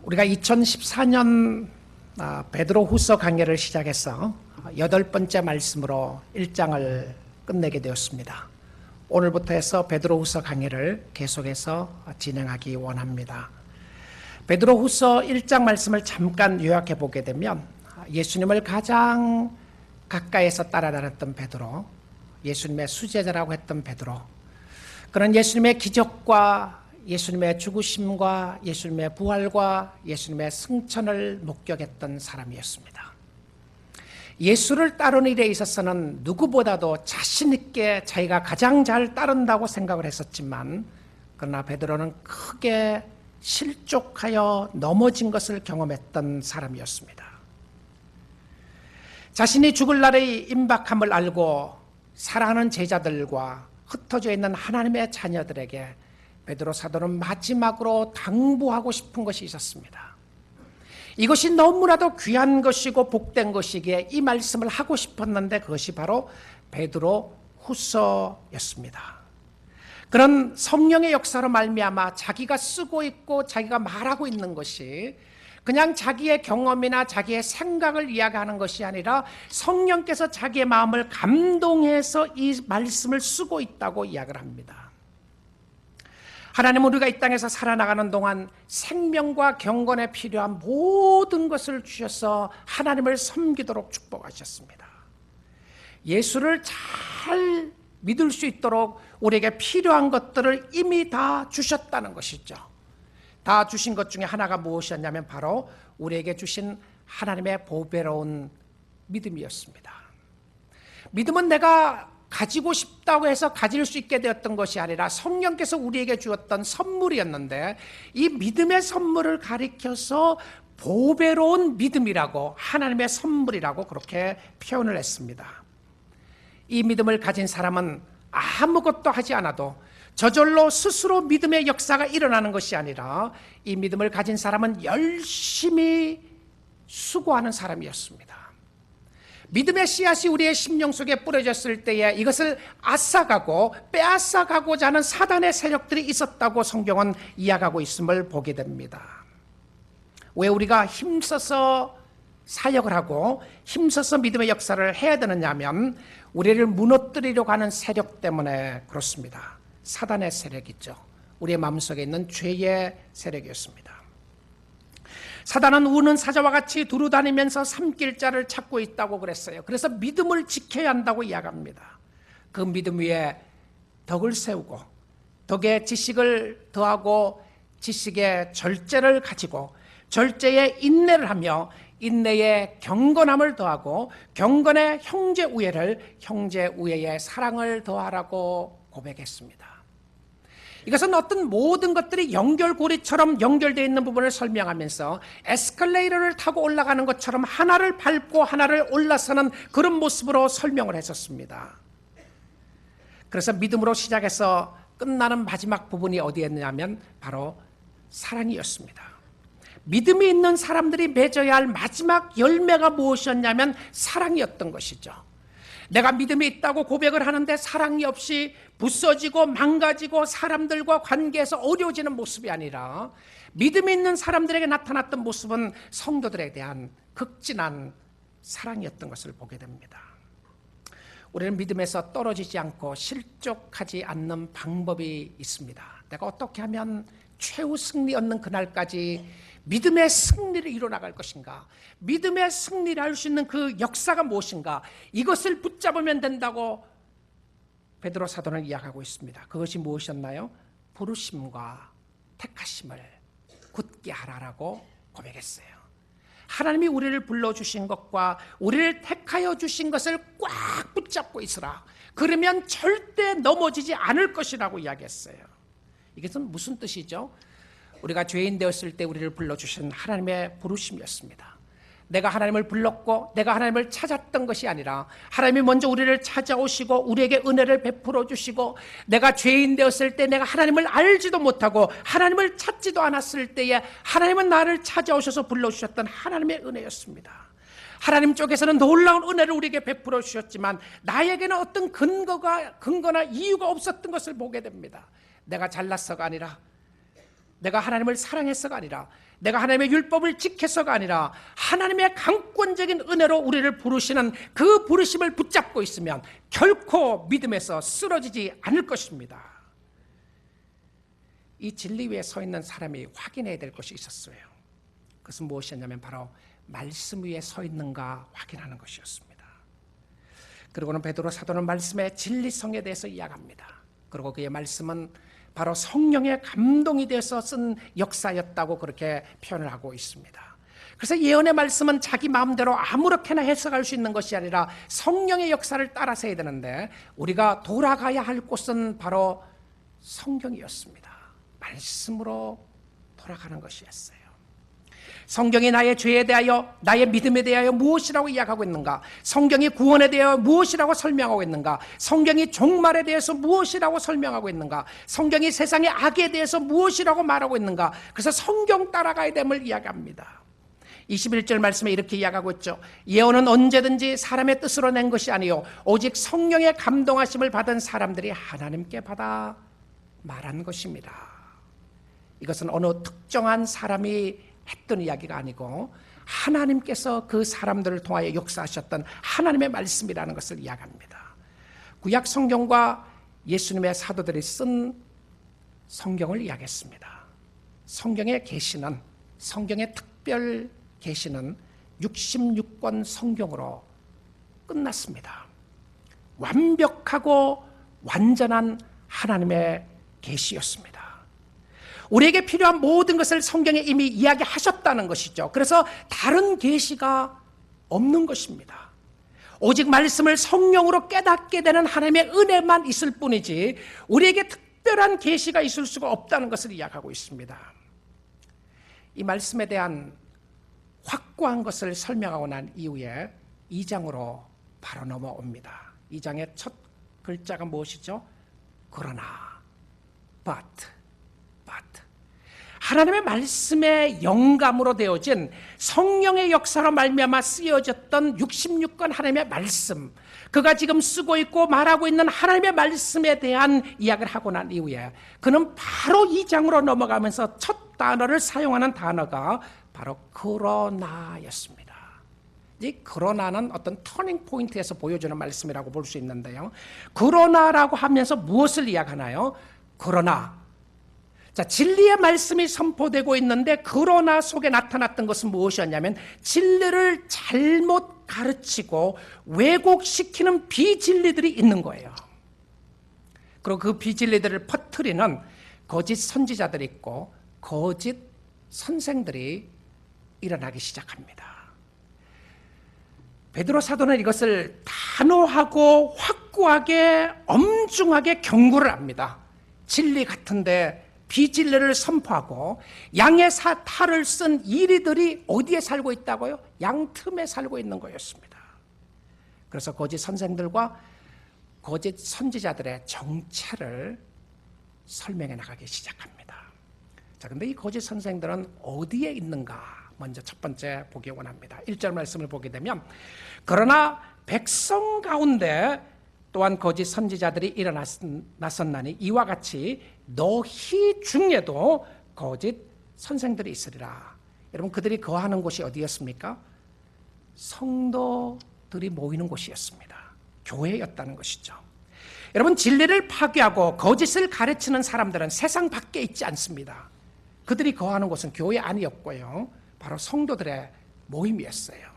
우리가 2014년 베드로후서 강해를 시작해서 8번째 말씀으로 1장을 끝내게 되었습니다. 오늘부터 해서 베드로후서 강해를 계속해서 진행하기 원합니다. 베드로후서 1장 말씀을 잠깐 요약해 보게 되면 예수님을 가장 가까이에서 따라다녔던 베드로, 예수님의 수제자라고 했던 베드로, 그런 예수님의 기적과 예수님의 죽으심과 예수님의 부활과 예수님의 승천을 목격했던 사람이었습니다. 예수를 따르는 일에 있어서는 누구보다도 자신 있게 자기가 가장 잘 따른다고 생각을 했었지만, 그러나 베드로는 크게 실족하여 넘어진 것을 경험했던 사람이었습니다. 자신이 죽을 날의 임박함을 알고 사랑하는 제자들과 흩어져 있는 하나님의 자녀들에게 베드로 사도는 마지막으로 당부하고 싶은 것이 있었습니다. 이것이 너무나도 귀한 것이고 복된 것이기에 이 말씀을 하고 싶었는데 그것이 바로 베드로 후서였습니다. 그런 성령의 역사로 말미암아 자기가 쓰고 있고 자기가 말하고 있는 것이 그냥 자기의 경험이나 자기의 생각을 이야기하는 것이 아니라 성령께서 자기의 마음을 감동해서 이 말씀을 쓰고 있다고 이야기를 합니다. 하나님은 우리가 이 땅에서 살아나가는 동안 생명과 경건에 필요한 모든 것을 주셔서 하나님을 섬기도록 축복하셨습니다. 예수를 잘 믿을 수 있도록 우리에게 필요한 것들을 이미 다 주셨다는 것이죠. 다 주신 것 중에 하나가 무엇이었냐면 바로 우리에게 주신 하나님의 보배로운 믿음이었습니다. 믿음은 내가 가지고 싶다고 해서 가질 수 있게 되었던 것이 아니라 성령께서 우리에게 주었던 선물이었는데, 이 믿음의 선물을 가리켜서 보배로운 믿음이라고, 하나님의 선물이라고 그렇게 표현을 했습니다. 이 믿음을 가진 사람은 아무것도 하지 않아도 저절로 스스로 믿음의 역사가 일어나는 것이 아니라 이 믿음을 가진 사람은 열심히 수고하는 사람이었습니다. 믿음의 씨앗이 우리의 심령 속에 뿌려졌을 때에 이것을 앗아가고 빼앗아가고자 하는 사단의 세력들이 있었다고 성경은 이야기하고 있음을 보게 됩니다. 왜 우리가 힘써서 사역을 하고 힘써서 믿음의 역사를 해야 되느냐 하면 우리를 무너뜨리려고 하는 세력 때문에 그렇습니다. 사단의 세력이죠. 우리의 마음속에 있는 죄의 세력이었습니다. 사단은 우는 사자와 같이 두루다니면서 삼킬 자를 찾고 있다고 그랬어요. 그래서 믿음을 지켜야 한다고 이야기합니다. 그 믿음 위에 덕을 세우고 덕에 지식을 더하고 지식에 절제를 가지고 절제에 인내를 하며 인내에 경건함을 더하고 경건에 형제 우애를, 형제 우애에 사랑을 더하라고 고백했습니다. 이것은 어떤 모든 것들이 연결고리처럼 연결되어 있는 부분을 설명하면서 에스컬레이터를 타고 올라가는 것처럼 하나를 밟고 하나를 올라서는 그런 모습으로 설명을 했었습니다. 그래서 믿음으로 시작해서 끝나는 마지막 부분이 어디였냐면 바로 사랑이었습니다. 믿음이 있는 사람들이 맺어야 할 마지막 열매가 무엇이었냐면 사랑이었던 것이죠. 내가 믿음이 있다고 고백을 하는데 사랑이 없이 부서지고 망가지고 사람들과 관계에서 어려워지는 모습이 아니라 믿음이 있는 사람들에게 나타났던 모습은 성도들에 대한 극진한 사랑이었던 것을 보게 됩니다. 우리는 믿음에서 떨어지지 않고 실족하지 않는 방법이 있습니다. 내가 어떻게 하면 최후 승리 얻는 그날까지 믿음의 승리를 이뤄나갈 것인가, 믿음의 승리를 할 수 있는 그 역사가 무엇인가, 이것을 붙잡으면 된다고 베드로 사도는 이야기하고 있습니다. 그것이 무엇이었나요? 부르심과 택하심을 굳게 하라라고 고백했어요. 하나님이 우리를 불러주신 것과 우리를 택하여 주신 것을 꽉 붙잡고 있으라. 그러면 절대 넘어지지 않을 것이라고 이야기했어요. 이것은 무슨 뜻이죠? 우리가 죄인 되었을 때 우리를 불러주신 하나님의 부르심이었습니다. 내가 하나님을 불렀고 내가 하나님을 찾았던 것이 아니라 하나님이 먼저 우리를 찾아오시고 우리에게 은혜를 베풀어 주시고, 내가 죄인 되었을 때 내가 하나님을 알지도 못하고 하나님을 찾지도 않았을 때에 하나님은 나를 찾아오셔서 불러주셨던 하나님의 은혜였습니다. 하나님 쪽에서는 놀라운 은혜를 우리에게 베풀어 주셨지만 나에게는 어떤 근거나 이유가 없었던 것을 보게 됩니다. 내가 잘났어가 아니라 내가 하나님을 사랑해서가 아니라, 내가 하나님의 율법을 지켜서가 아니라 하나님의 강권적인 은혜로 우리를 부르시는 그 부르심을 붙잡고 있으면 결코 믿음에서 쓰러지지 않을 것입니다. 이 진리 위에 서 있는 사람이 확인해야 될 것이 있었어요. 그것은 무엇이었냐면 바로 말씀 위에 서 있는가 확인하는 것이었습니다. 그리고는 베드로 사도는 말씀의 진리성에 대해서 이야기합니다. 그리고 그의 말씀은 바로 성령의 감동이 되어서 쓴 역사였다고 그렇게 표현을 하고 있습니다. 그래서 예언의 말씀은 자기 마음대로 아무렇게나 해석할 수 있는 것이 아니라 성령의 역사를 따라서 해야 되는데, 우리가 돌아가야 할 곳은 바로 성경이었습니다. 말씀으로 돌아가는 것이었어요. 성경이 나의 죄에 대하여, 나의 믿음에 대하여 무엇이라고 이야기하고 있는가? 성경이 구원에 대하여 무엇이라고 설명하고 있는가? 성경이 종말에 대해서 무엇이라고 설명하고 있는가? 성경이 세상의 악에 대해서 무엇이라고 말하고 있는가? 그래서 성경 따라가야 됨을 이야기합니다. 21절 말씀에 이렇게 이야기하고 있죠. 예언은 언제든지 사람의 뜻으로 낸 것이 아니요 오직 성령의 감동하심을 받은 사람들이 하나님께 받아 말한 것입니다. 이것은 어느 특정한 사람이 했던 이야기가 아니고 하나님께서 그 사람들을 통하여 역사하셨던 하나님의 말씀이라는 것을 이야기합니다. 구약 성경과 예수님의 사도들이 쓴 성경을 이야기했습니다. 성경의 계시는, 성경의 특별 계시는 66권 성경으로 끝났습니다. 완벽하고 완전한 하나님의 계시였습니다. 우리에게 필요한 모든 것을 성경에 이미 이야기하셨다는 것이죠. 그래서 다른 계시가 없는 것입니다. 오직 말씀을 성령으로 깨닫게 되는 하나님의 은혜만 있을 뿐이지 우리에게 특별한 계시가 있을 수가 없다는 것을 이야기하고 있습니다. 이 말씀에 대한 확고한 것을 설명하고 난 이후에 2장으로 바로 넘어옵니다. 2장의 첫 글자가 무엇이죠? 그러나, but. 하나님의 말씀의 영감으로 되어진 성령의 역사로 말미암아 쓰여졌던 66권 하나님의 말씀, 그가 지금 쓰고 있고 말하고 있는 하나님의 말씀에 대한 이야기를 하고 난 이후에 그는 바로 2장으로 넘어가면서 첫 단어를 사용하는 단어가 바로 그러나였습니다. 이 그러나는 어떤 터닝 포인트에서 보여주는 말씀이라고 볼 수 있는데요. 그러나라고 하면서 무엇을 이야기하나요? 그러나, 자, 진리의 말씀이 선포되고 있는데 그러나 속에 나타났던 것은 무엇이었냐면 진리를 잘못 가르치고 왜곡시키는 비진리들이 있는 거예요. 그리고 그 비진리들을 퍼뜨리는 거짓 선지자들이 있고 거짓 선생들이 일어나기 시작합니다. 베드로 사도는 이것을 단호하고 확고하게 엄중하게 경고를 합니다. 진리 같은데 비진리를 선포하고 양의 탈을 쓴 이리들이 어디에 살고 있다고요? 양 틈에 살고 있는 거였습니다. 그래서 거짓 선생들과 거짓 선지자들의 정체를 설명해 나가기 시작합니다. 자, 근데 이 거짓 선생들은 어디에 있는가? 먼저 첫 번째 보기 원합니다. 1절 말씀을 보게 되면, 그러나 백성 가운데 또한 거짓 선지자들이 일어났었나니 이와 같이 너희 중에도 거짓 선생들이 있으리라. 여러분, 그들이 거하는 곳이 어디였습니까? 성도들이 모이는 곳이었습니다. 교회였다는 것이죠. 여러분, 진리를 파괴하고 거짓을 가르치는 사람들은 세상 밖에 있지 않습니다. 그들이 거하는 곳은 교회 아니었고요, 바로 성도들의 모임이었어요.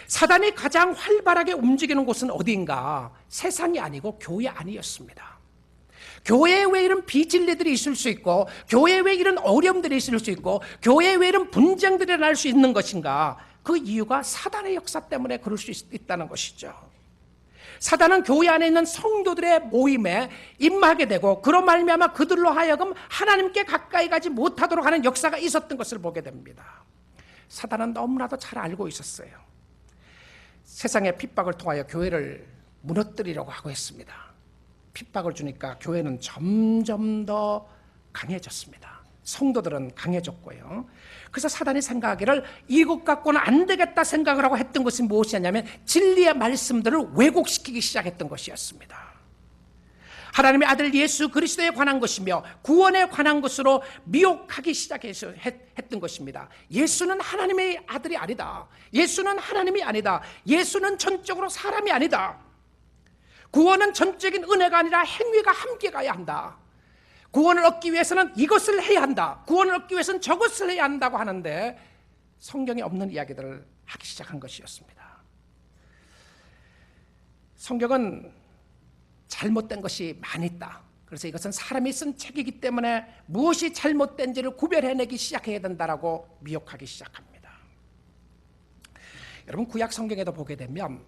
사단이 가장 활발하게 움직이는 곳은 어디인가? 세상이 아니고 교회 아니었습니다. 교회에 왜 이런 비진리들이 있을 수 있고, 교회에 왜 이런 어려움들이 있을 수 있고, 교회에 왜 이런 분쟁들이 날 수 있는 것인가? 그 이유가 사단의 역사 때문에 그럴 수 있다는 것이죠. 사단은 교회 안에 있는 성도들의 모임에 임하게 되고, 그로 말미암아 그들로 하여금 하나님께 가까이 가지 못하도록 하는 역사가 있었던 것을 보게 됩니다. 사단은 너무나도 잘 알고 있었어요. 세상의 핍박을 통하여 교회를 무너뜨리려고 하고 했습니다. 핍박을 주니까 교회는 점점 더 강해졌습니다. 성도들은 강해졌고요. 그래서 사단이 생각하기를 이것 갖고는 안 되겠다 생각을 하고 했던 것이 무엇이었냐면 진리의 말씀들을 왜곡시키기 시작했던 것이었습니다. 하나님의 아들 예수 그리스도에 관한 것이며 구원에 관한 것으로 미혹하기 시작했던 것입니다. 예수는 하나님의 아들이 아니다. 예수는 하나님이 아니다. 예수는 전적으로 사람이 아니다. 구원은 전적인 은혜가 아니라 행위가 함께 가야 한다. 구원을 얻기 위해서는 이것을 해야 한다. 구원을 얻기 위해서는 저것을 해야 한다고 하는데 성경에 없는 이야기들을 하기 시작한 것이었습니다. 성경은 잘못된 것이 많이 있다. 그래서 이것은 사람이 쓴 책이기 때문에 무엇이 잘못된지를 구별해내기 시작해야 된다라고 미혹하기 시작합니다. 여러분, 구약 성경에도 보게 되면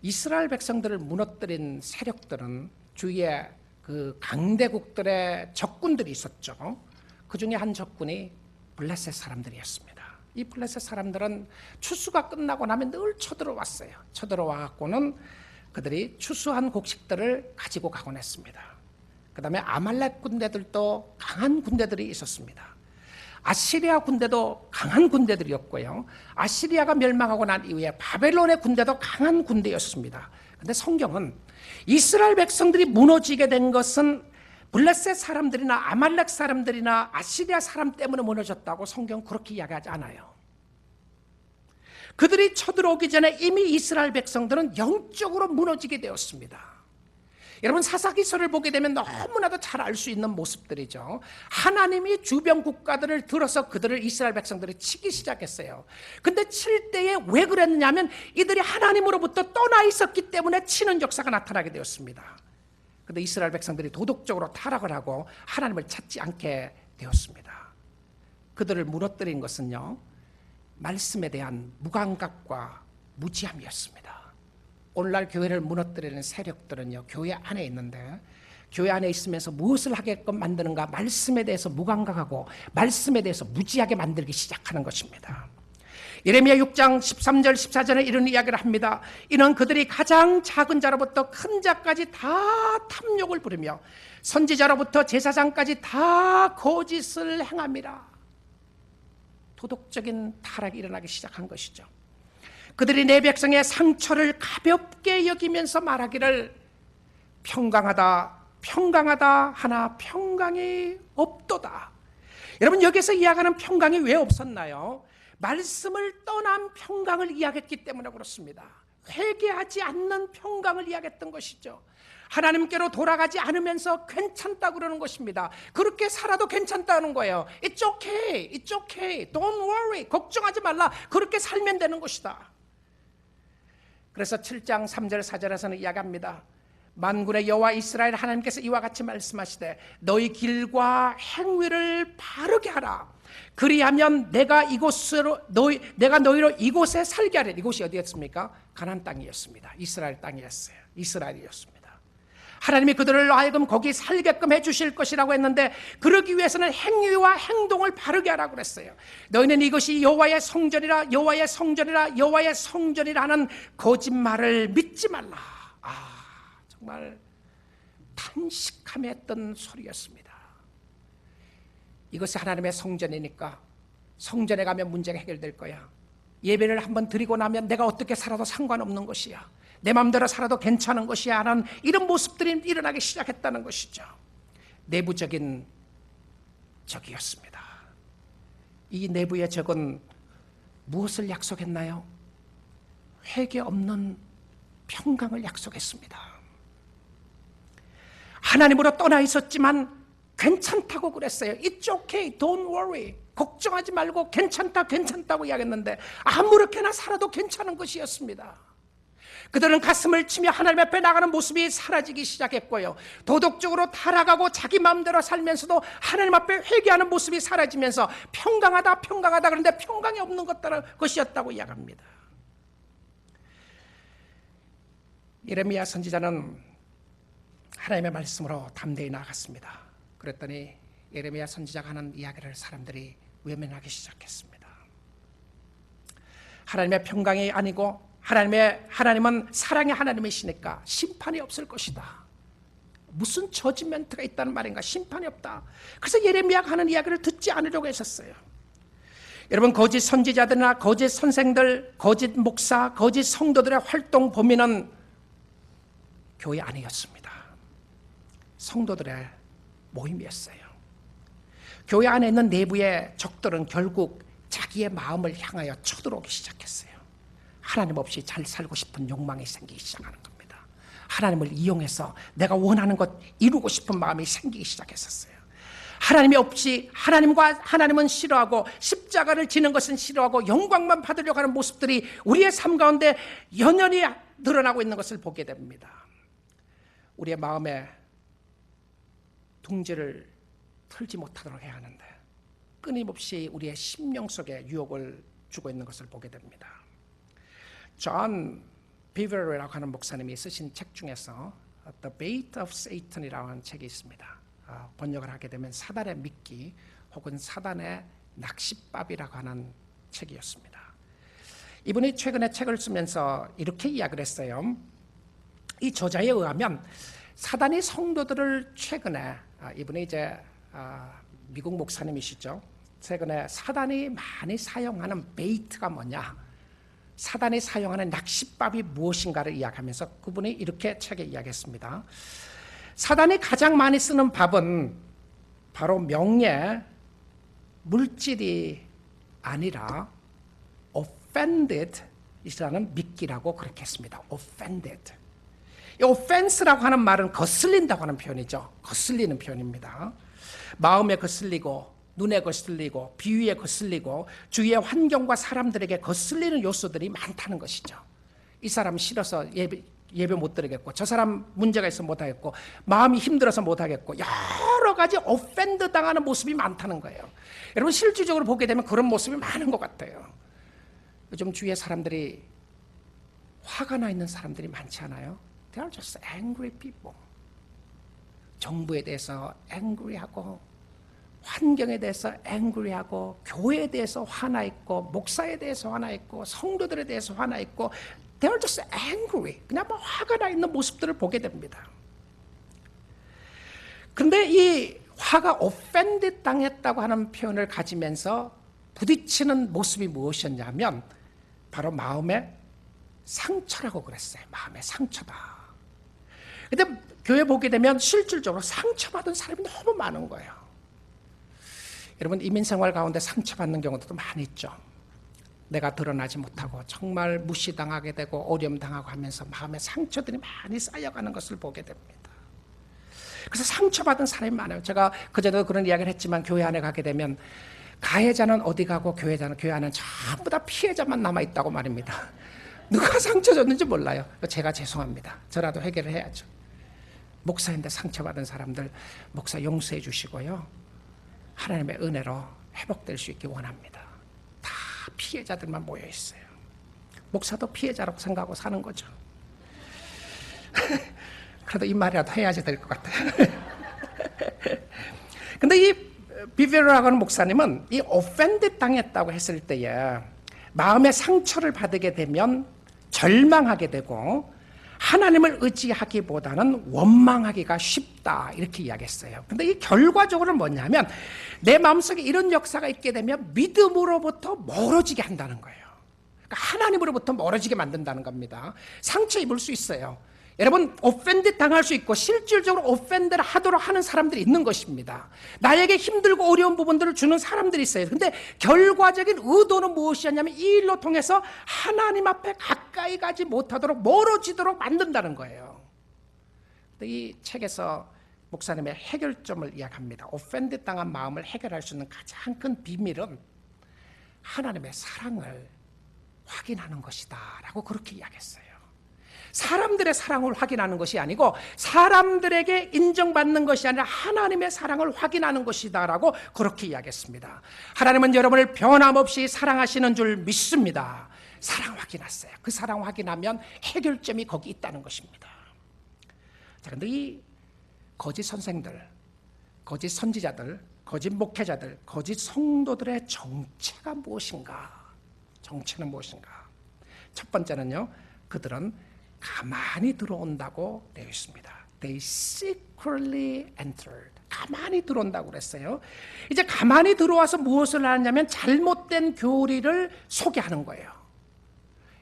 이스라엘 백성들을 무너뜨린 세력들은 주위에 그 강대국들의 적군들이 있었죠. 그 중에 한 적군이 블레셋 사람들이었습니다. 이 블레셋 사람들은 추수가 끝나고 나면 늘 쳐들어왔어요. 쳐들어와갖고는 그들이 추수한 곡식들을 가지고 가곤 했습니다. 그 다음에 아말렉 군대들도 강한 군대들이 있었습니다. 아시리아 군대도 강한 군대들이었고요. 아시리아가 멸망하고 난 이후에 바벨론의 군대도 강한 군대였습니다. 그런데 성경은 이스라엘 백성들이 무너지게 된 것은 블레셋 사람들이나 아말렉 사람들이나 아시리아 사람 때문에 무너졌다고 성경은 그렇게 이야기하지 않아요. 그들이 쳐들어오기 전에 이미 이스라엘 백성들은 영적으로 무너지게 되었습니다. 여러분, 사사기서를 보게 되면 너무나도 잘 알 수 있는 모습들이죠. 하나님이 주변 국가들을 들어서 그들을 이스라엘 백성들이 치기 시작했어요. 근데 칠 때에 왜 그랬느냐면 이들이 하나님으로부터 떠나 있었기 때문에 치는 역사가 나타나게 되었습니다. 근데 이스라엘 백성들이 도덕적으로 타락을 하고 하나님을 찾지 않게 되었습니다. 그들을 무너뜨린 것은요, 말씀에 대한 무감각과 무지함이었습니다. 오늘날 교회를 무너뜨리는 세력들은요, 교회 안에 있는데 교회 안에 있으면서 무엇을 하게끔 만드는가? 말씀에 대해서 무감각하고 말씀에 대해서 무지하게 만들기 시작하는 것입니다. 예레미야 6장 13절 14절에 이런 이야기를 합니다. 이는 그들이 가장 작은 자로부터 큰 자까지 다 탐욕을 부리며 선지자로부터 제사장까지 다 거짓을 행함이라. 도덕적인 타락이 일어나기 시작한 것이죠. 그들이 내 백성의 상처를 가볍게 여기면서 말하기를 평강하다 평강하다 하나 평강이 없도다. 여러분, 여기서 이야기하는 평강이 왜 없었나요? 말씀을 떠난 평강을 이야기했기 때문에 그렇습니다. 회개하지 않는 평강을 이야기했던 것이죠. 하나님께로 돌아가지 않으면서 괜찮다 그러는 것입니다. 그렇게 살아도 괜찮다는 거예요. It's okay, it's okay, don't worry, 걱정하지 말라. 그렇게 살면 되는 것이다. 그래서 7장 3절 4절에서는 이야기합니다. 만군의 여호와 이스라엘 하나님께서 이와 같이 말씀하시되 너희 길과 행위를 바르게 하라. 그리하면 내가 너희로 이곳에 살게 하리라. 이곳이 어디였습니까? 가나안 땅이었습니다. 이스라엘 땅이었어요. 이스라엘이었습니다. 하나님이 그들을 하여금 거기 살게끔 해주실 것이라고 했는데 그러기 위해서는 행위와 행동을 바르게 하라고 그랬어요. 너희는 이것이 여호와의 성전이라 여호와의 성전이라 여호와의 성전이라 하는 거짓말을 믿지 말라. 정말 탄식하며 했던 소리였습니다. 이것이 하나님의 성전이니까 성전에 가면 문제가 해결될 거야. 예배를 한번 드리고 나면 내가 어떻게 살아도 상관없는 것이야. 내 마음대로 살아도 괜찮은 것이야 하는 이런 모습들이 일어나기 시작했다는 것이죠. 내부적인 적이었습니다. 이 내부의 적은 무엇을 약속했나요? 회개 없는 평강을 약속했습니다. 하나님으로 떠나 있었지만 괜찮다고 그랬어요. It's okay, don't worry. 걱정하지 말고 괜찮다고 이야기했는데 아무렇게나 살아도 괜찮은 것이었습니다. 그들은 가슴을 치며 하나님 앞에 나가는 모습이 사라지기 시작했고요. 도덕적으로 타락하고 자기 마음대로 살면서도 하나님 앞에 회개하는 모습이 사라지면서 평강하다 그런데 평강이 없는 것이었다고 이야기합니다. 예레미야 선지자는 하나님의 말씀으로 담대히 나아갔습니다. 그랬더니 예레미야 선지자가 하는 이야기를 사람들이 외면하기 시작했습니다. 하나님의 평강이 아니고 하나님은 사랑의 하나님이시니까 심판이 없을 것이다. 무슨 저지멘트가 있다는 말인가? 심판이 없다. 그래서 예레미야가 하는 이야기를 듣지 않으려고 했었어요. 여러분, 거짓 선지자들이나 거짓 선생들, 거짓 목사, 거짓 성도들의 활동 범위는 교회 안이었습니다. 성도들의 모임이었어요. 교회 안에 있는 내부의 적들은 결국 자기의 마음을 향하여 쳐들어오기 시작했어요. 하나님 없이 잘 살고 싶은 욕망이 생기기 시작하는 겁니다. 하나님을 이용해서 내가 원하는 것 이루고 싶은 마음이 생기기 시작했었어요. 하나님이 없이 하나님은 싫어하고 십자가를 지는 것은 싫어하고 영광만 받으려고 하는 모습들이 우리의 삶 가운데 연연히 드러나고 있는 것을 보게 됩니다. 우리의 마음에 둥지를 틀지 못하도록 해야 하는데 끊임없이 우리의 심령 속에 유혹을 주고 있는 것을 보게 됩니다. 존 비버리라고 하는 목사님이 쓰신 책 중에서 The Bait of Satan이라고 하는 책이 있습니다. 번역을 하게 되면 사단의 미끼 혹은 사단의 낚싯밥이라고 하는 책이었습니다. 이분이 최근에 책을 쓰면서 이렇게 이야기를 했어요. 이 저자에 의하면 사단이 성도들을 최근에 이분이 이제 미국 목사님이시죠. 최근에 사단이 많이 사용하는 베이트가 뭐냐, 사단이 사용하는 낚싯밥이 무엇인가를 이야기하면서 그분이 이렇게 책에 이야기했습니다. 사단이 가장 많이 쓰는 밥은 바로 명예, 물질이 아니라 offended 이라는 미끼라고 그렇게 했습니다. offended. 이 offense라고 하는 말은 거슬린다고 하는 표현이죠. 거슬리는 표현입니다. 마음에 거슬리고 눈에 거슬리고 비위에 거슬리고 주위의 환경과 사람들에게 거슬리는 요소들이 많다는 것이죠. 이 사람 싫어서 예배 못 드리겠고, 저 사람 문제가 있어서 못 하겠고, 마음이 힘들어서 못 하겠고, 여러 가지 offend 당하는 모습이 많다는 거예요. 여러분 실질적으로 보게 되면 그런 모습이 많은 것 같아요. 요즘 주위에 사람들이 화가 나 있는 사람들이 많지 않아요? They are just angry people. 정부에 대해서 angry하고, 환경에 대해서 angry하고, 교회에 대해서 화나 있고, 목사에 대해서 화나 있고, 성도들에 대해서 화나 있고, they are just angry. 그냥 뭐 화가 나 있는 모습들을 보게 됩니다. 그런데 이 화가 offended 당했다고 하는 표현을 가지면서 부딪히는 모습이 무엇이었냐면 바로 마음의 상처라고 그랬어요. 마음의 상처다. 근데 교회 보게 되면 실질적으로 상처받은 사람이 너무 많은 거예요. 여러분 이민생활 가운데 상처받는 경우도 많이 있죠. 내가 드러나지 못하고 정말 무시당하게 되고 어려움당하고 하면서 마음의 상처들이 많이 쌓여가는 것을 보게 됩니다. 그래서 상처받은 사람이 많아요. 제가 그전에도 그런 이야기를 했지만 교회 안에 가게 되면 가해자는 어디 가고 교회 안은 전부 다 피해자만 남아있다고 말입니다. 누가 상처 줬는지 몰라요. 제가 죄송합니다. 저라도 해결을 해야죠. 목사인데 상처받은 사람들 목사 용서해 주시고요. 하나님의 은혜로 회복될 수 있기 원합니다. 다 피해자들만 모여 있어요. 목사도 피해자라고 생각하고 사는 거죠. 그래도 이 말이라도 해야지 될 것 같아요. 근데 이 비베르라고 하는 목사님은 이 offended 당했다고 했을 때에 마음의 상처를 받게 되면 절망하게 되고 하나님을 의지하기보다는 원망하기가 쉽다 이렇게 이야기했어요. 근데 이 결과적으로는 뭐냐면 내 마음속에 이런 역사가 있게 되면 믿음으로부터 멀어지게 한다는 거예요. 그러니까 하나님으로부터 멀어지게 만든다는 겁니다. 상처 입을 수 있어요. 여러분 오펜드 당할 수 있고 실질적으로 오펜드를 하도록 하는 사람들이 있는 것입니다. 나에게 힘들고 어려운 부분들을 주는 사람들이 있어요. 근데 결과적인 의도는 무엇이었냐면 이 일로 통해서 하나님 앞에 가까이 가지 못하도록 멀어지도록 만든다는 거예요. 이 책에서 목사님의 해결점을 이야기합니다. 오펜드 당한 마음을 해결할 수 있는 가장 큰 비밀은 하나님의 사랑을 확인하는 것이다 라고 그렇게 이야기했어요. 사람들의 사랑을 확인하는 것이 아니고 사람들에게 인정받는 것이 아니라 하나님의 사랑을 확인하는 것이다 라고 그렇게 이야기했습니다. 하나님은 여러분을 변함없이 사랑하시는 줄 믿습니다. 사랑 확인하세요. 그 사랑 확인하면 해결점이 거기 있다는 것입니다. 자, 그런데 이 거짓 선생들, 거짓 선지자들, 거짓 목회자들, 거짓 성도들의 정체가 무엇인가? 정체는 무엇인가? 첫 번째는요, 그들은 가만히 들어온다고 되어 있습니다. They secretly entered. 가만히 들어온다고 그랬어요. 이제 가만히 들어와서 무엇을 하냐면 잘못된 교리를 소개하는 거예요.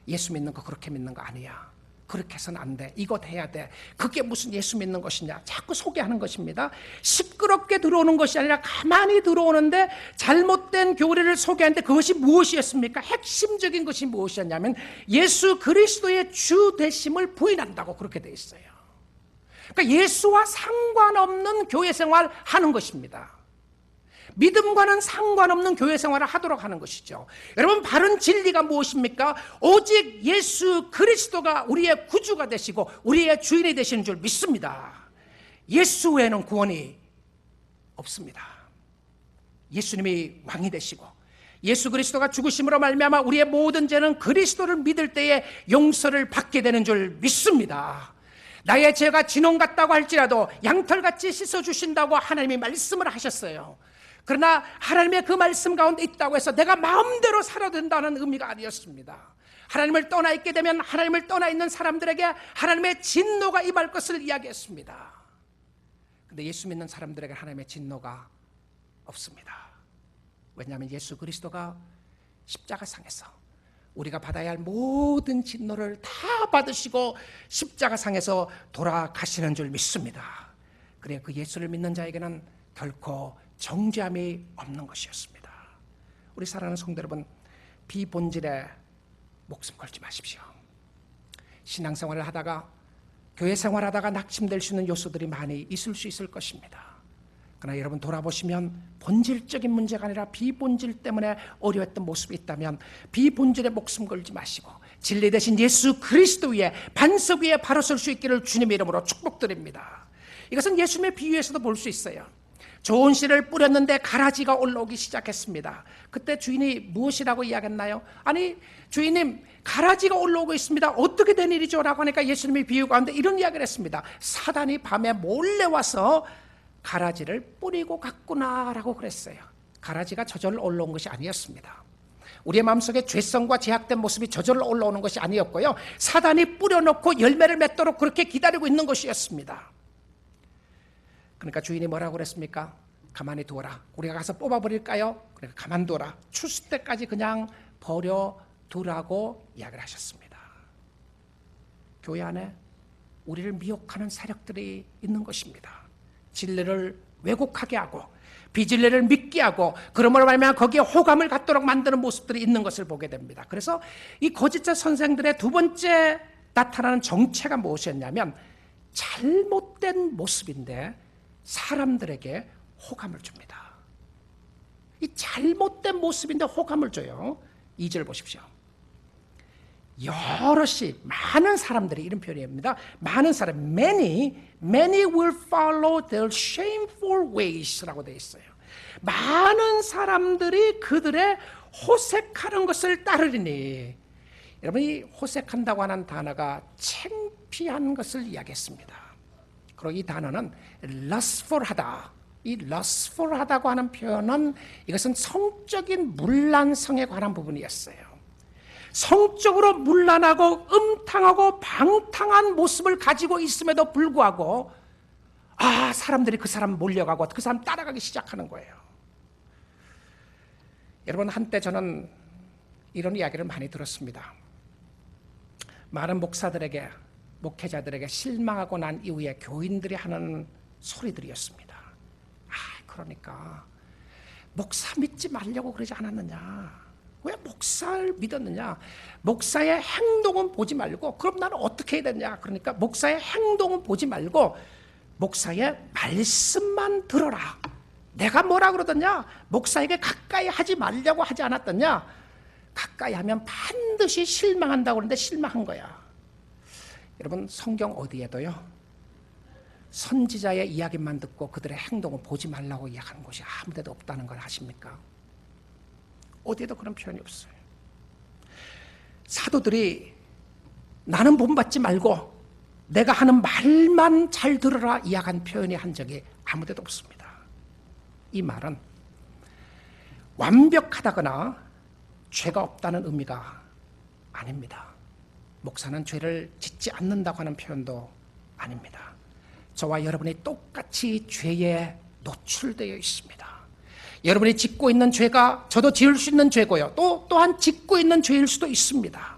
예수 믿는 거 그렇게 믿는 거 아니야. 그렇게 해서는 안 돼. 이것 해야 돼. 그게 무슨 예수 믿는 것이냐. 자꾸 소개하는 것입니다. 시끄럽게 들어오는 것이 아니라 가만히 들어오는데 잘못된 교리를 소개하는데 그것이 무엇이었습니까? 핵심적인 것이 무엇이었냐면 예수 그리스도의 주 되심을 부인한다고 그렇게 돼 있어요. 그러니까 예수와 상관없는 교회 생활 하는 것입니다. 믿음과는 상관없는 교회 생활을 하도록 하는 것이죠. 여러분, 바른 진리가 무엇입니까? 오직 예수 그리스도가 우리의 구주가 되시고 우리의 주인이 되시는 줄 믿습니다. 예수 외에는 구원이 없습니다. 예수님이 왕이 되시고 예수 그리스도가 죽으심으로 말미암아 우리의 모든 죄는 그리스도를 믿을 때에 용서를 받게 되는 줄 믿습니다. 나의 죄가 진홍 같다고 할지라도 양털같이 씻어주신다고 하나님이 말씀을 하셨어요. 그러나 하나님의 그 말씀 가운데 있다고 해서 내가 마음대로 살아도 된다는 의미가 아니었습니다. 하나님을 떠나 있게 되면 하나님을 떠나 있는 사람들에게 하나님의 진노가 임할 것을 이야기했습니다. 그런데 예수 믿는 사람들에게 하나님의 진노가 없습니다. 왜냐하면 예수 그리스도가 십자가상에서 우리가 받아야 할 모든 진노를 다 받으시고 십자가상에서 돌아가시는 줄 믿습니다. 그래, 그 예수를 믿는 자에게는 결코 정죄함이 없는 것이었습니다. 우리 사랑하는 성도 여러분, 비본질에 목숨 걸지 마십시오. 신앙생활을 하다가 교회 생활하다가 낙심될 수 있는 요소들이 많이 있을 수 있을 것입니다. 그러나 여러분 돌아보시면 본질적인 문제가 아니라 비본질 때문에 어려웠던 모습이 있다면 비본질에 목숨 걸지 마시고 진리 대신 예수 그리스도 위에 반석 위에 바로 설 수 있기를 주님의 이름으로 축복드립니다. 이것은 예수님의 비유에서도 볼 수 있어요. 좋은 씨를 뿌렸는데 가라지가 올라오기 시작했습니다. 그때 주인이 무엇이라고 이야기했나요? 아니, 주인님, 가라지가 올라오고 있습니다. 어떻게 된 일이죠? 라고 하니까 예수님이 비유 가운데 이런 이야기를 했습니다. 사단이 밤에 몰래 와서 가라지를 뿌리고 갔구나 라고 그랬어요. 가라지가 저절로 올라온 것이 아니었습니다. 우리의 마음속에 죄성과 제약된 모습이 저절로 올라오는 것이 아니었고요, 사단이 뿌려놓고 열매를 맺도록 그렇게 기다리고 있는 것이었습니다. 그러니까 주인이 뭐라고 그랬습니까? 가만히 두어라. 우리가 가서 뽑아버릴까요? 그러니까 가만두어라. 추수 때까지 그냥 버려두라고 이야기를 하셨습니다. 교회 안에 우리를 미혹하는 세력들이 있는 것입니다. 진리를 왜곡하게 하고 비진리를 믿게 하고 그러므로 말미암아 거기에 호감을 갖도록 만드는 모습들이 있는 것을 보게 됩니다. 그래서 이 거짓자 선생들의 두 번째 나타나는 정체가 무엇이었냐면 잘못된 모습인데 사람들에게 호감을 줍니다. 이 잘못된 모습인데 호감을 줘요. 2절 보십시오. 여럿이, 많은 사람들이, 이런 표현입니다. 많은 사람, many will follow their shameful ways라고 되어 있어요. 많은 사람들이 그들의 호색하는 것을 따르리니, 여러분, 이 호색한다고 하는 단어가 창피한 것을 이야기했습니다. 그리고 이 단어는 lustful하다. 이 lustful하다고 하는 표현은 이것은 성적인 문란성에 관한 부분이었어요. 성적으로 문란하고 음탕하고 방탕한 모습을 가지고 있음에도 불구하고 사람들이 그 사람 몰려가고 그 사람 따라가기 시작하는 거예요. 여러분, 한때 저는 이런 이야기를 많이 들었습니다. 많은 목사들에게, 목회자들에게 실망하고 난 이후에 교인들이 하는 소리들이었습니다. 그러니까 목사 믿지 말려고 그러지 않았느냐? 왜 목사를 믿었느냐? 목사의 행동은 보지 말고, 그럼 나는 어떻게 해야 되냐? 그러니까 목사의 행동은 보지 말고 목사의 말씀만 들어라. 내가 뭐라 그러더냐? 목사에게 가까이 하지 말려고 하지 않았더냐? 가까이 하면 반드시 실망한다고 그러는데 실망한 거야. 여러분, 성경 어디에도요 선지자의 이야기만 듣고 그들의 행동을 보지 말라고 이야기하는 곳이 아무 데도 없다는 걸 아십니까? 어디에도 그런 표현이 없어요. 사도들이 나는 본받지 말고 내가 하는 말만 잘 들어라 이야기한 표현이 한 적이 아무 데도 없습니다. 이 말은 완벽하다거나 죄가 없다는 의미가 아닙니다. 목사는 죄를 짓지 않는다고 하는 표현도 아닙니다. 저와 여러분이 똑같이 죄에 노출되어 있습니다. 여러분이 짓고 있는 죄가 저도 지을 수 있는 죄고요, 또한 짓고 있는 죄일 수도 있습니다.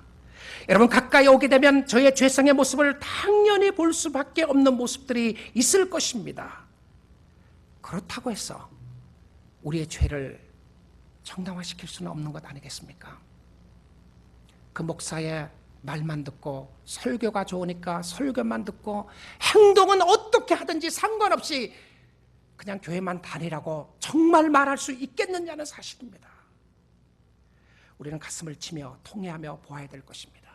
여러분, 가까이 오게 되면 저의 죄성의 모습을 당연히 볼 수밖에 없는 모습들이 있을 것입니다. 그렇다고 해서 우리의 죄를 정당화시킬 수는 없는 것 아니겠습니까? 그 목사의 말만 듣고 설교가 좋으니까 설교만 듣고 행동은 어떻게 하든지 상관없이 그냥 교회만 다니라고 정말 말할 수 있겠느냐는 사실입니다. 우리는 가슴을 치며 통회하며 보아야 될 것입니다.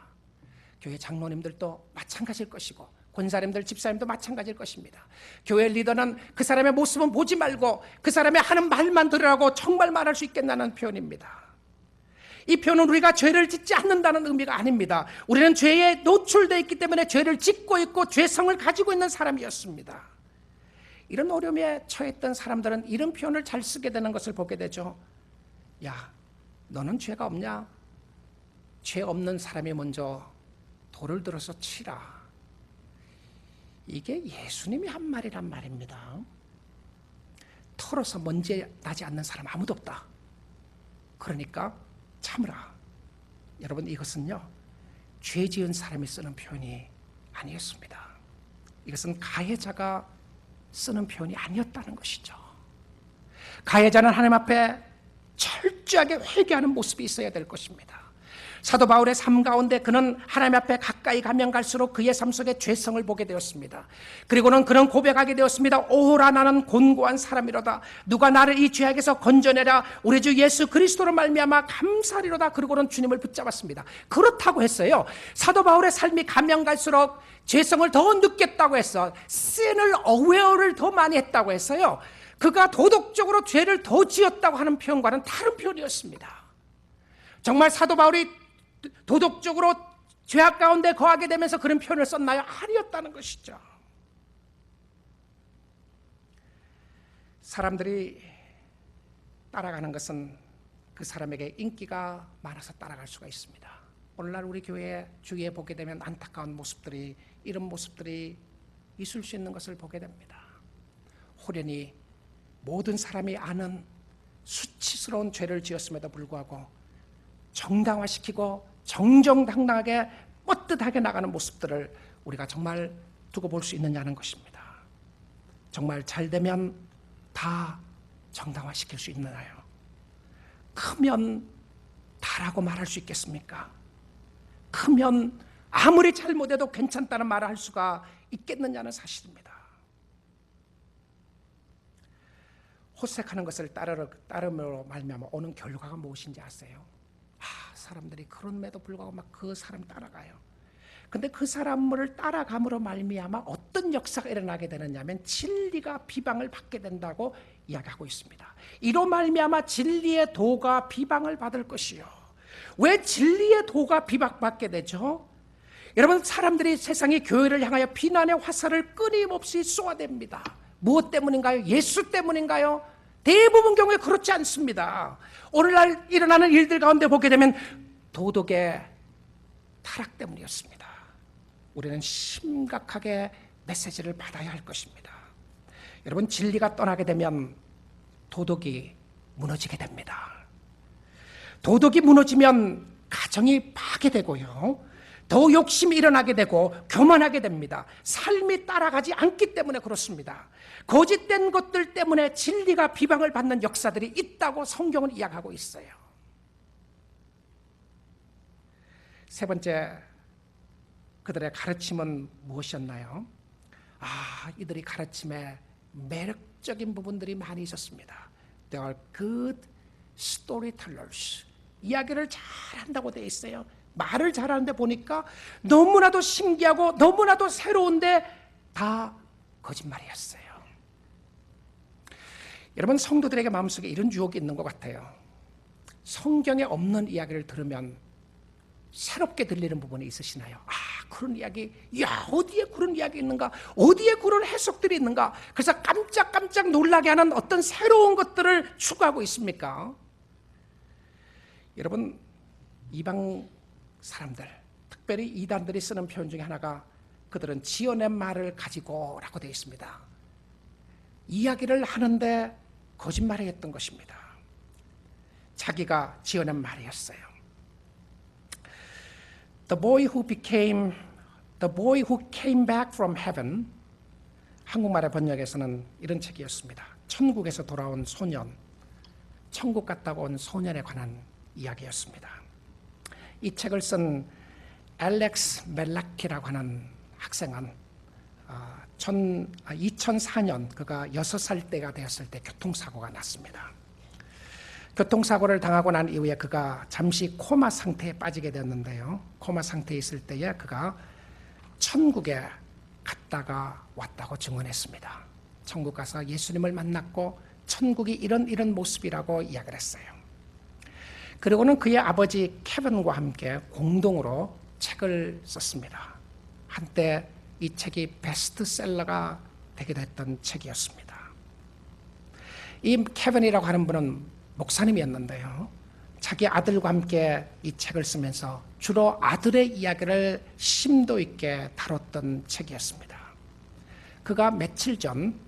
교회 장로님들도 마찬가지일 것이고 권사님들, 집사님도 마찬가지일 것입니다. 교회 리더는 그 사람의 모습은 보지 말고 그 사람의 하는 말만 들으라고 정말 말할 수 있겠냐는 표현입니다. 이 표현은 우리가 죄를 짓지 않는다는 의미가 아닙니다. 우리는 죄에 노출되어 있기 때문에 죄를 짓고 있고 죄성을 가지고 있는 사람이었습니다. 이런 어려움에 처했던 사람들은 이런 표현을 잘 쓰게 되는 것을 보게 되죠. 야, 너는 죄가 없냐? 죄 없는 사람이 먼저 돌을 들어서 치라. 이게 예수님이 한 말이란 말입니다. 털어서 먼지 나지 않는 사람 아무도 없다. 그러니까 참으라. 여러분, 이것은요, 죄 지은 사람이 쓰는 표현이 아니었습니다. 이것은 가해자가 쓰는 표현이 아니었다는 것이죠. 가해자는 하나님 앞에 철저하게 회개하는 모습이 있어야 될 것입니다. 사도 바울의 삶 가운데 그는 하나님 앞에 가까이 가면 갈수록 그의 삶 속에 죄성을 보게 되었습니다. 그리고는 그는 고백하게 되었습니다. 오라, 나는 곤고한 사람이로다. 누가 나를 이 죄악에서 건져내라. 우리 주 예수 그리스도로 말미암아 감사리로다. 그리고는 주님을 붙잡았습니다. 그렇다고 했어요. 사도 바울의 삶이 가면 갈수록 죄성을 더 느꼈다고 했어. sin을 aware를 더 많이 했다고 했어요. 그가 도덕적으로 죄를 더 지었다고 하는 표현과는 다른 표현이었습니다. 정말 사도 바울이 도덕적으로 죄악 가운데 거하게 되면서 그런 표현을 썼나요? 아니었다는 것이죠. 사람들이 따라가는 것은 그 사람에게 인기가 많아서 따라갈 수가 있습니다. 오늘날 우리 교회 주위에 보게 되면 안타까운 모습들이, 이런 모습들이 있을 수 있는 것을 보게 됩니다. 호련히 모든 사람이 아는 수치스러운 죄를 지었음에도 불구하고 정당화시키고 정정당당하게 뻣듯하게 나가는 모습들을 우리가 정말 두고 볼 수 있느냐는 것입니다. 정말 잘 되면 다 정당화시킬 수 있나요? 크면 다라고 말할 수 있겠습니까? 크면 아무리 잘못해도 괜찮다는 말을 할 수가 있겠느냐는 사실입니다. 호색하는 것을 따름으로 말미암아 오는 결과가 무엇인지 아세요? 사람들이 그런데도 불구하고 막 그 사람 따라가요. 근데 그 사람을 따라감으로 말미암아 어떤 역사가 일어나게 되느냐면 진리가 비방을 받게 된다고 이야기하고 있습니다. 이로 말미암아 진리의 도가 비방을 받을 것이요. 왜 진리의 도가 비방받게 되죠? 여러분, 사람들이 세상의 교회를 향하여 비난의 화살을 끊임없이 쏘아댑니다. 무엇 때문인가요? 예수 때문인가요? 대부분 경우에 그렇지 않습니다. 오늘날 일어나는 일들 가운데 보게 되면 도덕의 타락 때문이었습니다. 우리는 심각하게 메시지를 받아야 할 것입니다. 여러분, 진리가 떠나게 되면 도덕이 무너지게 됩니다. 도덕이 무너지면 가정이 파괴되고요, 더 욕심이 일어나게 되고 교만하게 됩니다. 삶이 따라가지 않기 때문에 그렇습니다. 거짓된 것들 때문에 진리가 비방을 받는 역사들이 있다고 성경은 이야기하고 있어요. 세 번째, 그들의 가르침은 무엇이었나요? 이들이 가르침에 매력적인 부분들이 많이 있었습니다. They are good storytellers. 이야기를 잘한다고 되어 있어요. 말을 잘하는데 보니까 너무나도 신기하고 너무나도 새로운데 다 거짓말이었어요. 여러분, 성도들에게 마음속에 이런 유혹이 있는 것 같아요. 성경에 없는 이야기를 들으면 새롭게 들리는 부분이 있으시나요? 그런 이야기, 어디에 그런 이야기 있는가? 어디에 그런 해석들이 있는가? 그래서 깜짝깜짝 놀라게 하는 어떤 새로운 것들을 추구하고 있습니까? 여러분, 이방 사람들, 특별히 이단들이 쓰는 표현 중에 하나가 그들은 지어낸 말을 가지고 라고 되어 있습니다. 이야기를 하는데 거짓말을 했던 것입니다. 자기가 지어낸 말이었어요. The boy who came back from heaven. 한국말의 번역에서는 이런 책이었습니다. 천국에서 돌아온 소년, 천국 갔다가 온 소년에 관한 이야기였습니다. 이 책을 쓴 알렉스 멜라키라고 하는 학생은 2004년 그가 6살 때가 되었을 때 교통사고가 났습니다. 교통사고를 당하고 난 이후에 그가 잠시 코마 상태에 빠지게 되었는데요. 코마 상태에 있을 때에 그가 천국에 갔다가 왔다고 증언했습니다. 천국 가서 예수님을 만났고 천국이 이런 모습이라고 이야기를 했어요. 그리고는 그의 아버지 케빈과 함께 공동으로 책을 썼습니다. 한때 이 책이 베스트셀러가 되기도 했던 책이었습니다. 이 케빈이라고 하는 분은 목사님이었는데요. 자기 아들과 함께 이 책을 쓰면서 주로 아들의 이야기를 심도 있게 다뤘던 책이었습니다. 그가 며칠 전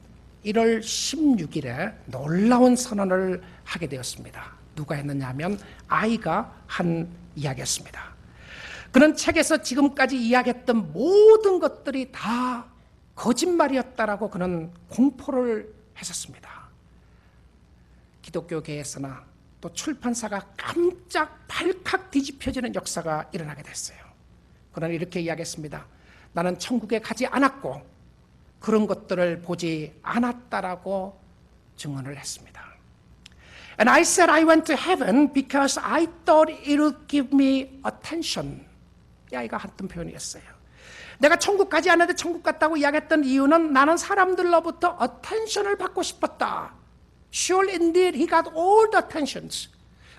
1월 16일에 놀라운 선언을 하게 되었습니다. 누가 했느냐 하면 아이가 한 이야기였습니다. 그는 책에서 지금까지 이야기했던 모든 것들이 다 거짓말이었다라고 그는 공포를 했었습니다. 기독교계에서나 또 출판사가 깜짝 발칵 뒤집혀지는 역사가 일어나게 됐어요. 그는 이렇게 이야기했습니다. 나는 천국에 가지 않았고 그런 것들을 보지 않았다라고 증언을 했습니다. And I said I went to heaven because I thought it would give me attention. 이 아이가 했던 표현이었어요. 내가 천국 가지 않았는데 천국 갔다고 이야기했던 이유는 나는 사람들로부터 attention을 받고 싶었다. Sure indeed, he got all the attentions.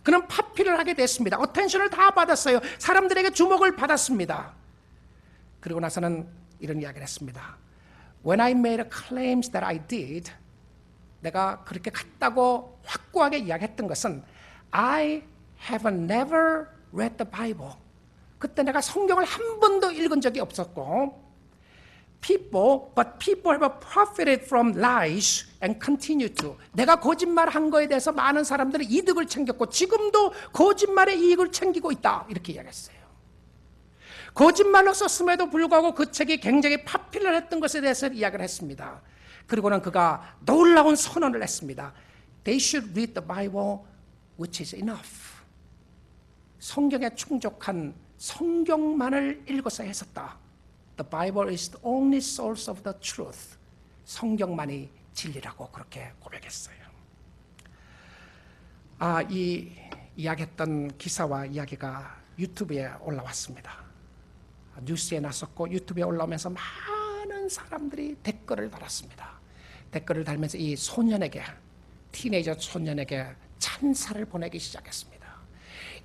그는 파피를 하게 됐습니다. attention을 다 받았어요. 사람들에게 주목을 받았습니다. 그리고 나서는 이런 이야기를 했습니다. When I made claims that I did, 내가 그렇게 갔다고 확고하게 이야기했던 것은 I have never read the Bible. 그때 내가 성경을 한 번도 읽은 적이 없었고 but people have profited from lies and continue to. 내가 거짓말한 거에 대해서 많은 사람들이 이득을 챙겼고 지금도 거짓말의 이익을 챙기고 있다. 이렇게 이야기했어요. 거짓말로 썼음에도 불구하고 그 책이 굉장히 파피를 했던 것에 대해서 이야기를 했습니다. 그리고는 그가 놀라운 선언을 했습니다. They should read the Bible, which is enough. 성경에 충족한 성경만을 읽어서 했었다. The Bible is the only source of the truth. 성경만이 진리라고 그렇게 고백했어요. 이 이야기했던 기사와 이야기가 유튜브에 올라왔습니다. 뉴스에 났었고 유튜브에 올라오면서 많은 사람들이 댓글을 달았습니다. 댓글을 달면서 이 소년에게, 티네이저 소년에게 찬사를 보내기 시작했습니다.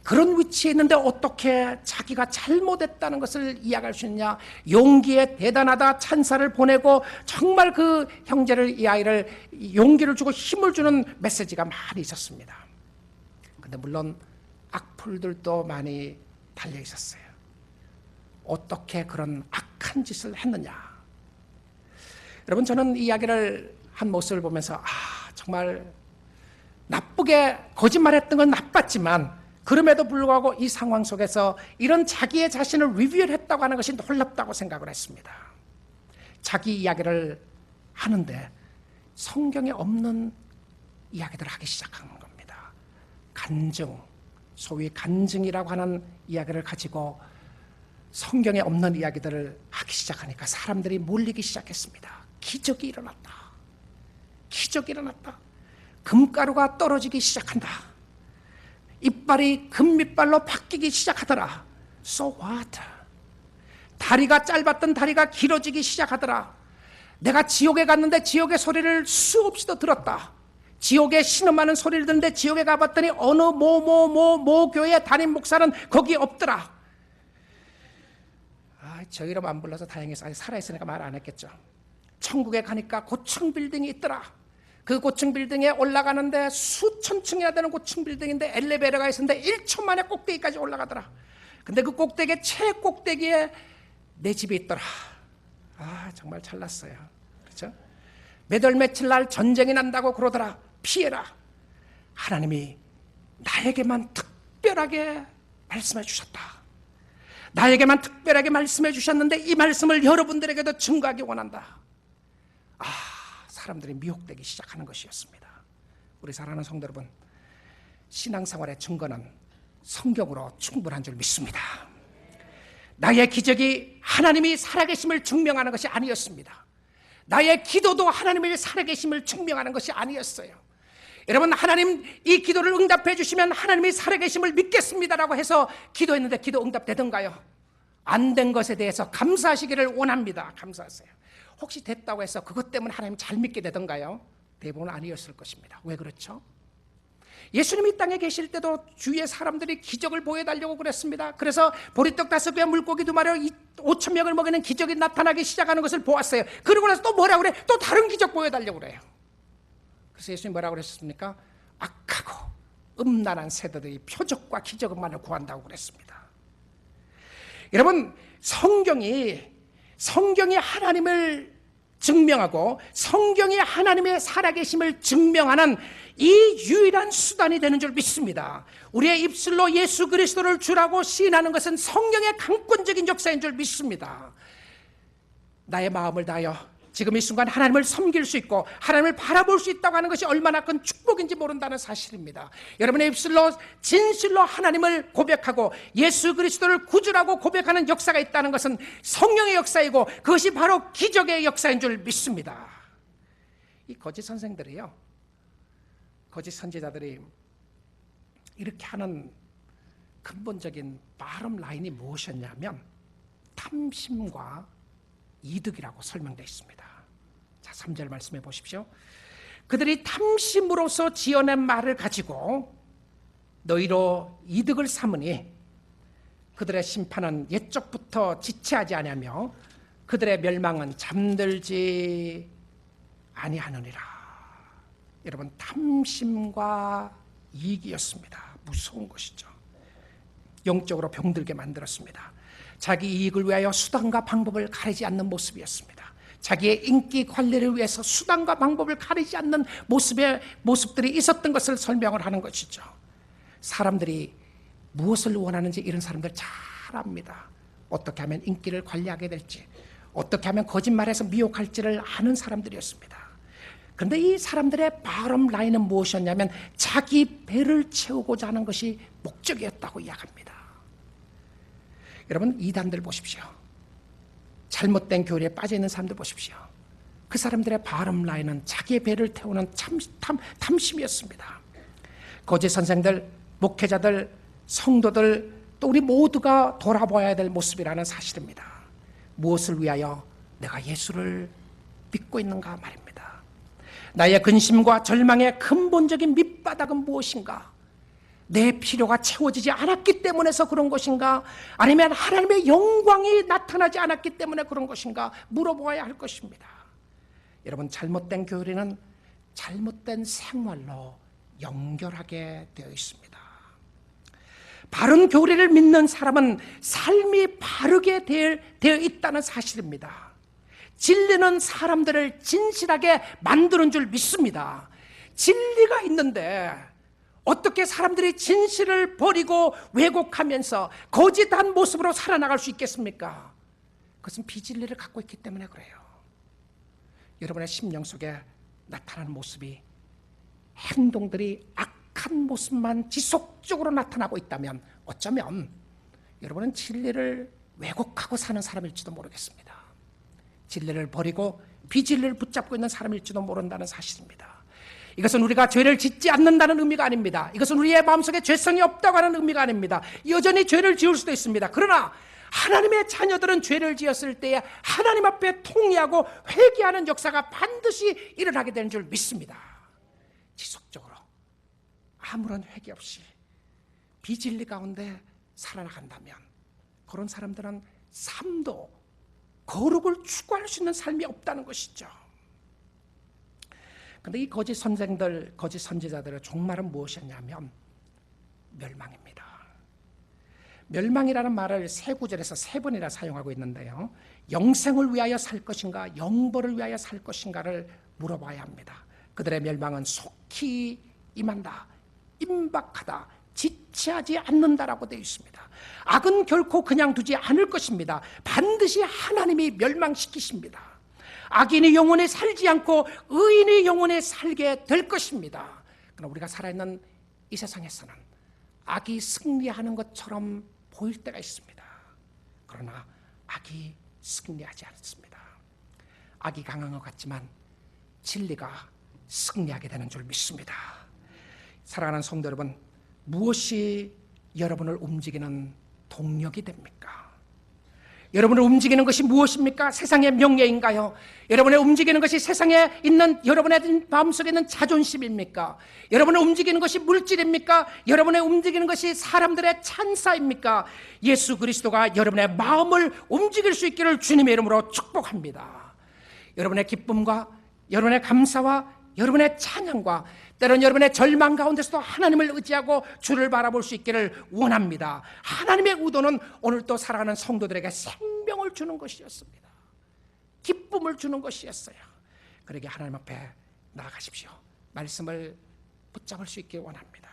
그런 위치에 있는데 어떻게 자기가 잘못했다는 것을 이야기할 수 있냐. 용기에 대단하다 찬사를 보내고 정말 그 형제를, 이 아이를 용기를 주고 힘을 주는 메시지가 많이 있었습니다. 그런데 물론 악플들도 많이 달려 있었어요. 어떻게 그런 악한 짓을 했느냐. 여러분, 저는 이 이야기를 한 모습을 보면서 정말 나쁘게 거짓말했던 건 나빴지만 그럼에도 불구하고 이 상황 속에서 이런 자기의 자신을 리뷰했다고 하는 것이 놀랍다고 생각을 했습니다. 자기 이야기를 하는데 성경에 없는 이야기들을 하기 시작하는 겁니다. 간증, 소위 간증이라고 하는 이야기를 가지고 성경에 없는 이야기들을 하기 시작하니까 사람들이 몰리기 시작했습니다. 기적이 일어났다. 기적이 일어났다. 금가루가 떨어지기 시작한다. 이빨이 금밑발로 바뀌기 시작하더라. So what? 다리가 짧았던 다리가 길어지기 시작하더라. 내가 지옥에 갔는데 지옥의 소리를 수없이도 들었다. 지옥에 신음하는 소리를 듣는데 지옥에 가봤더니 어느 모 교회 담임 목사는 거기 없더라. 저 이름 안 불러서 다행히 살아있으니까 말 안 했겠죠. 천국에 가니까 고층 빌딩이 있더라. 그 고층 빌딩에 올라가는데 수천 층이나 되는 고층 빌딩인데 엘리베이터가 있었는데 1초 만에 꼭대기까지 올라가더라. 근데 그 꼭대기에 최꼭대기에 내 집이 있더라. 정말 잘났어요. 그렇죠? 몇 월 며칠 날 전쟁이 난다고 그러더라. 피해라. 하나님이 나에게만 특별하게 말씀해 주셨다. 나에게만 특별하게 말씀해 주셨는데 이 말씀을 여러분들에게도 증거하기 원한다. 사람들이 미혹되기 시작하는 것이었습니다. 우리 사랑하는 성도 여러분, 신앙생활의 증거는 성경으로 충분한 줄 믿습니다. 나의 기적이 하나님이 살아계심을 증명하는 것이 아니었습니다. 나의 기도도 하나님의 살아계심을 증명하는 것이 아니었어요. 여러분, 하나님 이 기도를 응답해 주시면 하나님이 살아계심을 믿겠습니다라고 해서 기도했는데 기도 응답되던가요? 안 된 것에 대해서 감사하시기를 원합니다. 감사하세요. 혹시 됐다고 해서 그것 때문에 하나님 잘 믿게 되던가요? 대부분 아니었을 것입니다. 왜 그렇죠? 예수님이 이 땅에 계실 때도 주위의 사람들이 기적을 보여달라고 그랬습니다. 그래서 보리떡 5개, 물고기 2마리 5,000명을 먹이는 기적이 나타나기 시작하는 것을 보았어요. 그러고 나서 또 뭐라고 그래? 또 다른 기적 보여달라고 그래요. 그래서 예수님이 뭐라고 그랬습니까? 악하고 음란한 세대들이 표적과 기적만을 구한다고 그랬습니다. 여러분, 성경이 하나님을 증명하고 성경이 하나님의 살아계심을 증명하는 이 유일한 수단이 되는 줄 믿습니다. 우리의 입술로 예수 그리스도를 주라고 시인하는 것은 성령의 강권적인 역사인 줄 믿습니다. 나의 마음을 다하여 지금 이 순간 하나님을 섬길 수 있고 하나님을 바라볼 수 있다고 하는 것이 얼마나 큰 축복인지 모른다는 사실입니다. 여러분의 입술로 진실로 하나님을 고백하고 예수 그리스도를 구주라고 고백하는 역사가 있다는 것은 성령의 역사이고 그것이 바로 기적의 역사인 줄 믿습니다. 이 거짓 선생들이요, 거짓 선지자들이 이렇게 하는 근본적인 바람 라인이 무엇이었냐면 탐심과 이득이라고 설명되어 있습니다. 자, 3절 말씀해 보십시오. 그들이 탐심으로서 지어낸 말을 가지고 너희로 이득을 삼으니 그들의 심판은 옛적부터 지체하지 아니하며 그들의 멸망은 잠들지 아니하느니라. 여러분, 탐심과 이익이었습니다. 무서운 것이죠. 영적으로 병들게 만들었습니다. 자기 이익을 위하여 수단과 방법을 가리지 않는 모습이었습니다. 자기의 인기 관리를 위해서 수단과 방법을 가리지 않는 모습들이 있었던 것을 설명을 하는 것이죠. 사람들이 무엇을 원하는지 이런 사람들 잘 압니다. 어떻게 하면 인기를 관리하게 될지, 어떻게 하면 거짓말해서 미혹할지를 아는 사람들이었습니다. 그런데 이 사람들의 바람 라인은 무엇이었냐면 자기 배를 채우고자 하는 것이 목적이었다고 이야기합니다. 여러분, 이단들 보십시오. 잘못된 교리에 빠져 있는 사람들 보십시오. 그 사람들의 바람 라인은 자기의 배를 태우는 탐심이었습니다. 거짓 선생들, 목회자들, 성도들, 또 우리 모두가 돌아봐야 될 모습이라는 사실입니다. 무엇을 위하여 내가 예수를 믿고 있는가 말입니다. 나의 근심과 절망의 근본적인 밑바닥은 무엇인가? 내 필요가 채워지지 않았기 때문에서 그런 것인가? 아니면 하나님의 영광이 나타나지 않았기 때문에 그런 것인가? 물어보아야 할 것입니다. 여러분, 잘못된 교리는 잘못된 생활로 연결하게 되어 있습니다. 바른 교리를 믿는 사람은 삶이 바르게 되어 있다는 사실입니다. 진리는 사람들을 진실하게 만드는 줄 믿습니다. 진리가 있는데 어떻게 사람들이 진실을 버리고 왜곡하면서 거짓한 모습으로 살아나갈 수 있겠습니까? 그것은 비진리를 갖고 있기 때문에 그래요. 여러분의 심령 속에 나타나는 모습이, 행동들이 악한 모습만 지속적으로 나타나고 있다면 어쩌면 여러분은 진리를 왜곡하고 사는 사람일지도 모르겠습니다. 진리를 버리고 비진리를 붙잡고 있는 사람일지도 모른다는 사실입니다. 이것은 우리가 죄를 짓지 않는다는 의미가 아닙니다. 이것은 우리의 마음속에 죄성이 없다고 하는 의미가 아닙니다. 여전히 죄를 지을 수도 있습니다. 그러나 하나님의 자녀들은 죄를 지었을 때에 하나님 앞에 통회하고 회개하는 역사가 반드시 일어나게 되는 줄 믿습니다. 지속적으로 아무런 회개 없이 비진리 가운데 살아나간다면 그런 사람들은 삶도 거룩을 추구할 수 있는 삶이 없다는 것이죠. 그런데 이 거짓 선생들, 거짓 선지자들의 종말은 무엇이었냐면 멸망입니다. 멸망이라는 말을 세 구절에서 세 번이나 사용하고 있는데요, 영생을 위하여 살 것인가 영벌을 위하여 살 것인가를 물어봐야 합니다. 그들의 멸망은 속히 임한다, 임박하다, 지체하지 않는다라고 되어 있습니다. 악은 결코 그냥 두지 않을 것입니다. 반드시 하나님이 멸망시키십니다. 악인이 영원히 살지 않고 의인이 영원히 살게 될 것입니다. 그러나 우리가 살아있는 이 세상에서는 악이 승리하는 것처럼 보일 때가 있습니다. 그러나 악이 승리하지 않습니다. 악이 강한 것 같지만 진리가 승리하게 되는 줄 믿습니다. 사랑하는 성도 여러분, 무엇이 여러분을 움직이는 동력이 됩니까? 여러분을 움직이는 것이 무엇입니까? 세상의 명예인가요? 여러분을 움직이는 것이 세상에 있는 여러분의 마음속에 있는 자존심입니까? 여러분을 움직이는 것이 물질입니까? 여러분을 움직이는 것이 사람들의 찬사입니까? 예수 그리스도가 여러분의 마음을 움직일 수 있기를 주님의 이름으로 축복합니다. 여러분의 기쁨과 여러분의 감사와 여러분의 찬양과 때론 여러분의 절망 가운데서도 하나님을 의지하고 주를 바라볼 수 있기를 원합니다. 하나님의 의도는 오늘 또 살아가는 성도들에게 생명을 주는 것이었습니다. 기쁨을 주는 것이었어요. 그러게 하나님 앞에 나아가십시오. 말씀을 붙잡을 수 있기를 원합니다.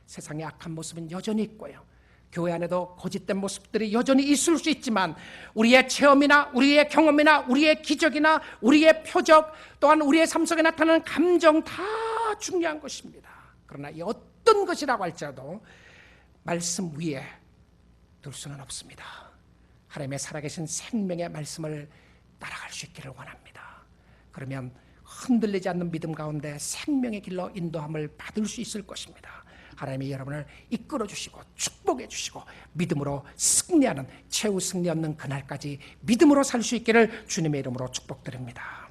세상의 악한 모습은 여전히 있고요, 교회 안에도 거짓된 모습들이 여전히 있을 수 있지만 우리의 체험이나 우리의 경험이나 우리의 기적이나 우리의 표적 또한 우리의 삶 속에 나타나는 감정 다 중요한 것입니다. 그러나 이 어떤 것이라고 할지라도 말씀 위에 둘 수는 없습니다. 하나님의 살아계신 생명의 말씀을 따라갈 수 있기를 원합니다. 그러면 흔들리지 않는 믿음 가운데 생명의 길로 인도함을 받을 수 있을 것입니다. 하나님이 여러분을 이끌어 주시고 축복해 주시고 믿음으로 승리하는 최후 승리 없는 그날까지 믿음으로 살 수 있기를 주님의 이름으로 축복드립니다.